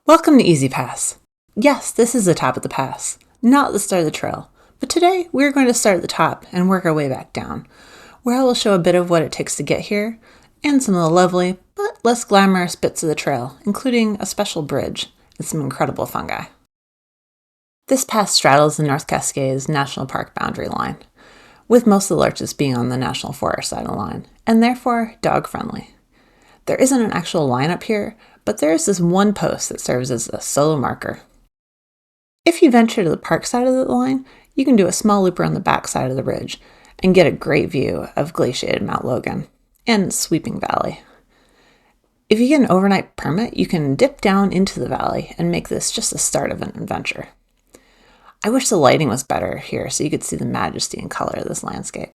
Welcome to Easy Pass. Yes, this is the top of the pass, not the start of the trail, but today we're going to start at the top and work our way back down, where I will show a bit of what it takes to get here, and some of the lovely, but less glamorous bits of the trail, including a special bridge and some incredible fungi. This pass straddles the North Cascades National Park boundary line, with most of the larches being on the National Forest side of the line, and therefore dog-friendly. There isn't an actual line up here, but there is this one post that serves as a solo marker. If you venture to the park side of the line, you can do a small loop around the back side of the ridge and get a great view of glaciated Mount Logan and sweeping valley. If you get an overnight permit, you can dip down into the valley and make this just the start of an adventure. I wish the lighting was better here so you could see the majesty and color of this landscape.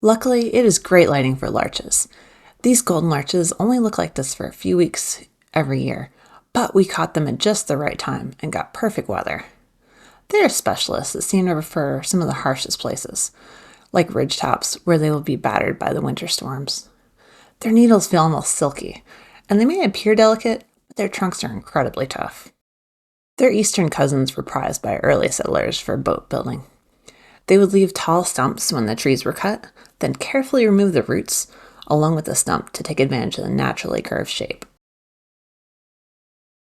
Luckily, it is great lighting for larches. These golden larches only look like this for a few weeks every year, but we caught them at just the right time and got perfect weather. They are specialists that seem to prefer some of the harshest places, like ridgetops where they will be battered by the winter storms. Their needles feel almost silky, and they may appear delicate, but their trunks are incredibly tough. Their eastern cousins were prized by early settlers for boat building. They would leave tall stumps when the trees were cut, then carefully remove the roots along with the stump to take advantage of the naturally curved shape.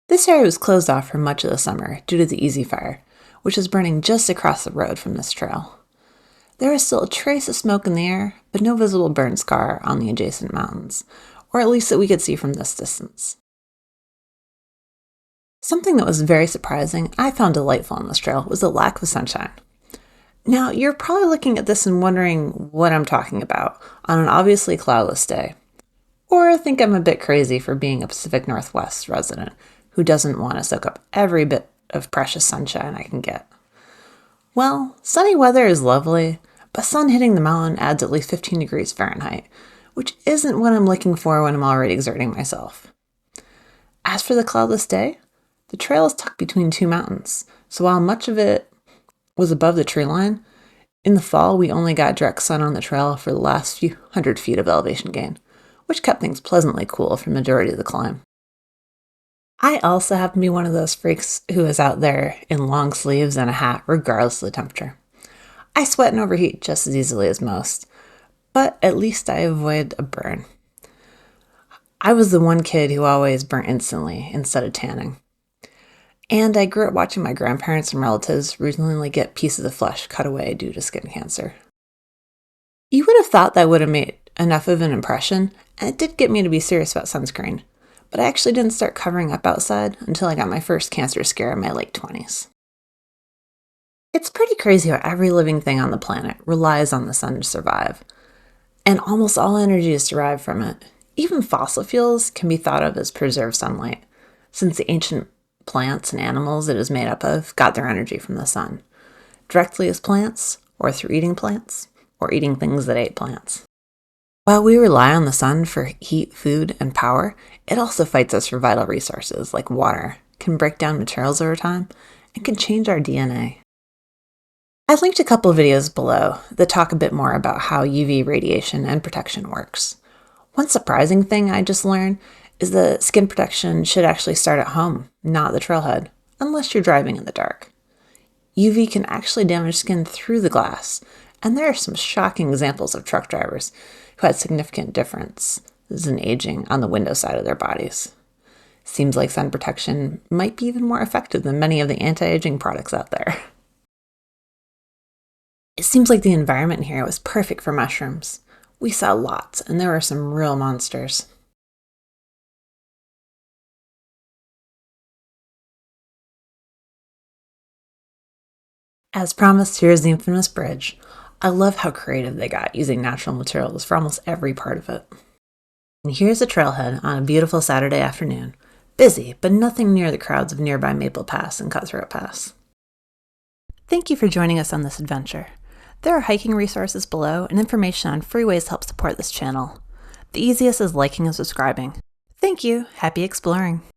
This area was closed off for much of the summer due to the Easy Fire, which is burning just across the road from this trail. There is still a trace of smoke in the air, but no visible burn scar on the adjacent mountains, or at least that we could see from this distance. Something that was very surprising I found delightful on this trail was the lack of sunshine. Now, you're probably looking at this and wondering what I'm talking about on an obviously cloudless day, or think I'm a bit crazy for being a Pacific Northwest resident who doesn't want to soak up every bit of precious sunshine I can get. Well, sunny weather is lovely, but sun hitting the mountain adds at least 15 degrees Fahrenheit, which isn't what I'm looking for when I'm already exerting myself. As for the cloudless day, the trail is tucked between two mountains, so while much of it was above the tree line, in the fall we only got direct sun on the trail for the last few hundred feet of elevation gain, which kept things pleasantly cool for the majority of the climb. I also happen to be one of those freaks who is out there in long sleeves and a hat regardless of the temperature. I sweat and overheat just as easily as most, but at least I avoid a burn. I was the one kid who always burnt instantly instead of tanning. And I grew up watching my grandparents and relatives routinely get pieces of flesh cut away due to skin cancer. You would have thought that would have made enough of an impression, and it did get me to be serious about sunscreen, but I actually didn't start covering up outside until I got my first cancer scare in my late 20s. It's pretty crazy how every living thing on the planet relies on the sun to survive, and almost all energy is derived from it. Even fossil fuels can be thought of as preserved sunlight, since the ancient plants and animals it is made up of got their energy from the sun, directly as plants, or through eating plants, or eating things that ate plants. While we rely on the sun for heat, food, and power, it also fights us for vital resources like water, can break down materials over time, and can change our DNA. I've linked a couple of videos below that talk a bit more about how UV radiation and protection works. One surprising thing I just learned is that skin protection should actually start at home, not the trailhead, unless you're driving in the dark. UV can actually damage skin through the glass, and there are some shocking examples of truck drivers who had significant differences in aging on the window side of their bodies. Seems like sun protection might be even more effective than many of the anti-aging products out there. It seems like the environment here was perfect for mushrooms. We saw lots, and there were some real monsters. As promised, here's the infamous bridge. I love how creative they got using natural materials for almost every part of it. And here's the trailhead on a beautiful Saturday afternoon. Busy, but nothing near the crowds of nearby Maple Pass and Cutthroat Pass. Thank you for joining us on this adventure. There are hiking resources below and information on free ways to help support this channel. The easiest is liking and subscribing. Thank you. Happy exploring.